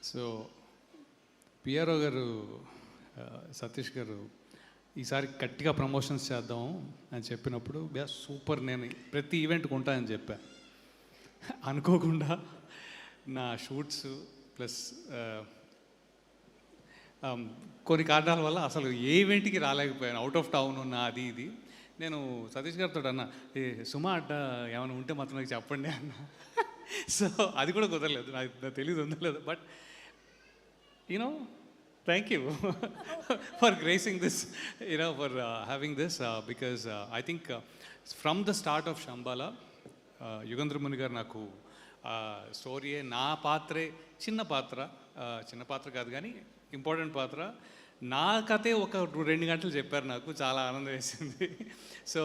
So PRO గారు సతీష్ గారు ఈసారి గట్టిగా ప్రమోషన్స్ చేద్దాం అని చెప్పినప్పుడు సూపర్, నేను ప్రతి ఈవెంట్కి ఉంటానని చెప్పా. అనుకోకుండా నా షూట్స్ ప్లస్ కొన్ని కారణాల వల్ల అసలు ఏ ఈవెంట్కి రాలేకపోయాను. అవుట్ ఆఫ్ టౌన్ ఉన్న అది ఇది. నేను సతీష్ గారితో అన్న, ఏ సుమా అడ్డ ఏమైనా ఉంటే మాత్రం నాకు చెప్పండి అన్న. సో అది కూడా కుదరలేదు, నాకు తెలియదు ఉండలేదు. But you know thank you for gracing this, for having this, because I think from the start of Shambhala, Yugandhar Muni garu naku story na paatre chinna patra kaadu gaani important patra నా కథే ఒక 2 గంటలు చెప్పారు. నాకు చాలా ఆనందం వేసింది. So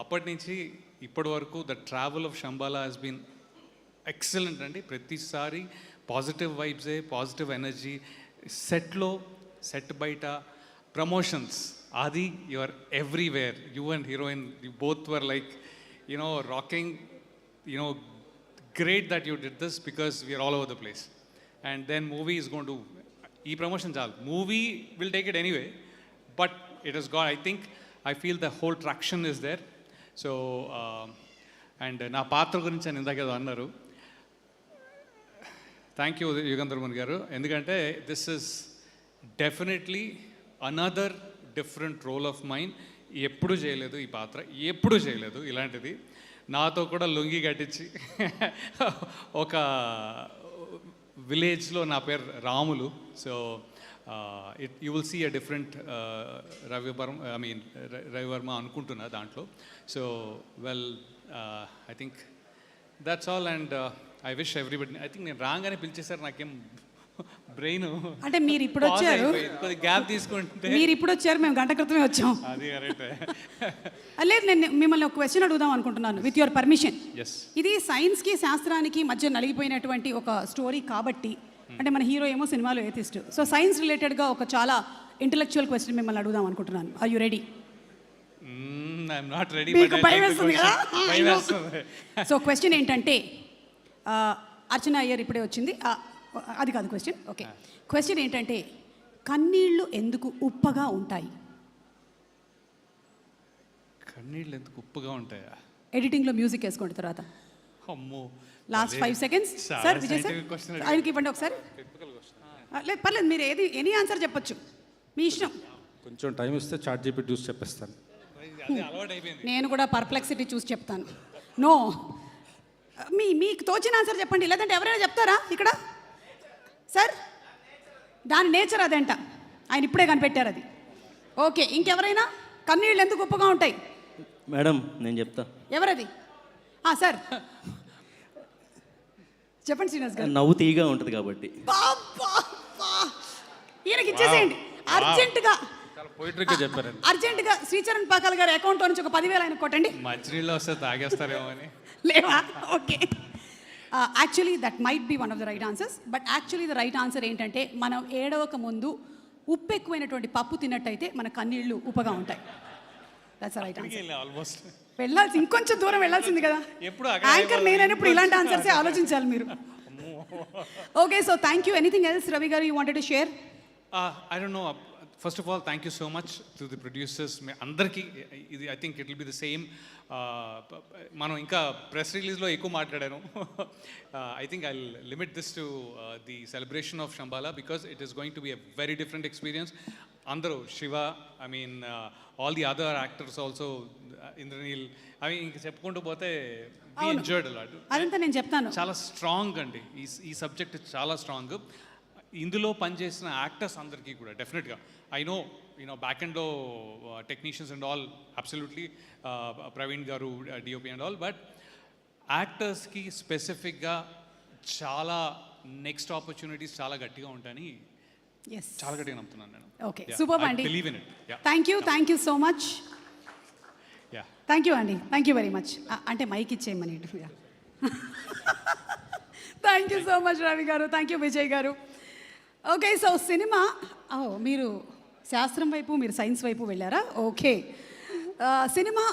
అప్పటి నుంచి ఇప్పటి వరకు the travel of Shambhala has been excellent అండి. ప్రతిసారి పాజిటివ్ వైబ్సే, పాజిటివ్ ఎనర్జీ. సెట్ బయట ప్రమోషన్స్, అది your everywhere. You and heroine, you both were like rocking. Great that you did this because we are all over the place. And then movie is gone to, ఈ promotion చాలు, movie will take it anyway, but it has got, I feel the whole traction is there. So and నా పాత్ర గురించి అని ఇందాక ఏదో అన్నారు. Thank you Yugandhar Muni గారు, ఎందుకంటే this is definitely another different role of mind. ఎప్పుడు చేయలేదు ఈ పాత్ర, ఎప్పుడు చేయలేదు ఇలాంటిది. నాతో కూడా లొంగి కట్టించి ఒక విలేజ్లో, నా పేరు Ramulu. So you will see a different Ravivarma అనుకుంటున్నా దాంట్లో. So well, I think that's all. And I wish everybody, I think నేను రాగానే పిలిచేసారు, నాకేం బ్రెయిన్ అంటే మీరు ఇప్పుడు వచ్చారు, గ్యాప్ తీసుకుంటే మీరు ఇప్పుడు వచ్చారు, మేము గంట క్రితమే వచ్చాం. అది కరెక్ట్. లేదు, నేను మిమ్మల్ని ఒక క్వశ్చన్ అడుగుదాం అనుకుంటున్నాను, విత్ యువర్ పర్మిషన్. ఎస్. ఇది సైన్స్కి శాస్త్రానికి మధ్య నలిగిపోయినటువంటి ఒక స్టోరీ కాబట్టి, అంటే మన హీరో ఏమో సినిమాలో ఏథిస్ట్, సో సైన్స్ రిలేటెడ్గా ఒక చాలా ఇంటెలెక్చువల్ క్వశ్చన్ మిమ్మల్ని అడుగుదాం అనుకుంటున్నాను. Are you ready? I'm not ready. మీకు భయం వేస్తుంది కదా. సో క్వశ్చన్ ఏంటంటే, అర్చన అయ్యర్ ఇప్పుడే వచ్చింది, అది కాదు క్వశ్చన్. ఓకే, క్వశ్చన్ ఏంటంటే, కన్నీళ్ళు ఎందుకు ఉప్పగా ఉంటాయి? కన్నీళ్ళు ఎందుకు ఉప్పుగా ఉంటాయా? ఎడిటింగ్లో మ్యూజిక్ వేసుకోండి తర్వాత. అమ్మో, last 5 seconds. Sir Vijay sir, ఆయనకి ఇవ్వండి ఒకసారి. లేదు పర్లేదు, మీరు ఎనీ ఆన్సర్ చెప్పొచ్చు, మీ ఇష్టం. కొంచెం టైం ఇస్తే చాట్ జీపీటీ చూసి చెప్పేస్తాను. నేను కూడా పర్ప్లెక్సిటీ చూసి చెప్తాను. నో, మీకు తోచిన ఆన్సర్ చెప్పండి, లేదంటే ఎవరైనా చెప్తారా ఇక్కడ? సార్, దాని నేచర్ అదంట, ఆయన ఇప్పుడే కనిపెట్టారు అది. ఓకే, ఇంకెవరైనా కన్నీళ్ళు ఎందుకు ఉప్పగా ఉంటాయి? మేడం నేను చెప్తా. ఎవరది? సార్ చెప్పండి శ్రీనివాస్ గారు. నవ్వు తీగా ఉంటుంది కాబట్టి. ఈయనకి ఇచ్చేసేయండి అర్జెంటుగా. అర్జెంటుగా శ్రీచరణ్ పాకాల గారి అకౌంట్ నుంచి ఒక 10,000 ఆయన కొట్టండి. మంచినీళ్ళు వస్తే తాగేస్తారేమో అని. లేవా? Okay, actually that might be one of the right answers, but actually the right answer ఏంటంటే, మనం ఏడవక ముందు ఉప్పు ఎక్కువైనటువంటి పప్పు తిన్నట్టయితే మన కన్నీళ్ళు ఉప్పగా ఉంటాయి. That's the right answer. Almost వెళ్ళాల్సి, ఇంకొంచెం దూరం వెళ్ళాల్సింది కదా. యాంకర్ నేనైనప్పుడు ఇలాంటి ఆన్సర్సే ఆలోచించాలి మీరు. Okay, so thank you. Anything else Ravi garu you wanted to share? I don't know. First of all thank you so much to the producers. అందరికీ ఇది I think it will be the same. మనం ఇంకా press రిలీజ్లో ఎక్కువ మాట్లాడాను. I think I limit this to the celebration of Shambhala because it is going to be a very different experience. అందరూ, Shiva, I mean all the other actors also, Indraneel, అవి ఇంక చెప్పుకుంటూ పోతే ఎంజాయ్డ్ అలాట్. అదంతా నేను చెప్తాను. చాలా స్ట్రాంగ్ అండి ఈ సబ్జెక్ట్, చాలా స్ట్రాంగ్. ఇందులో పనిచేసిన యాక్టర్స్ అందరికీ కూడా డెఫినెట్గా ఐ నో బ్యాక్ ఎండ్లో technicians and all, absolutely Praveen గారు, డిఓపి అండ్ ఆల్, బట్ యాక్టర్స్కి స్పెసిఫిక్గా చాలా నెక్స్ట్ ఆపర్చునిటీస్ చాలా గట్టిగా ఉంటాయని చాలా గట్టిగా నమ్ముతున్నాను నేను. ఓకే, సూపర్ అండి. Believe in it. Thank you so much. Thank you అండి, థ్యాంక్ యూ వెరీ మచ్. అంటే మైక్ ఇచ్చేయమని. Thank you so much Ravi garu, thank you Vijay గారు. ఓకే, సో సినిమా, మీరు శాస్త్రం వైపు, మీరు సైన్స్ వైపు వెళ్ళారా? Okay, cinema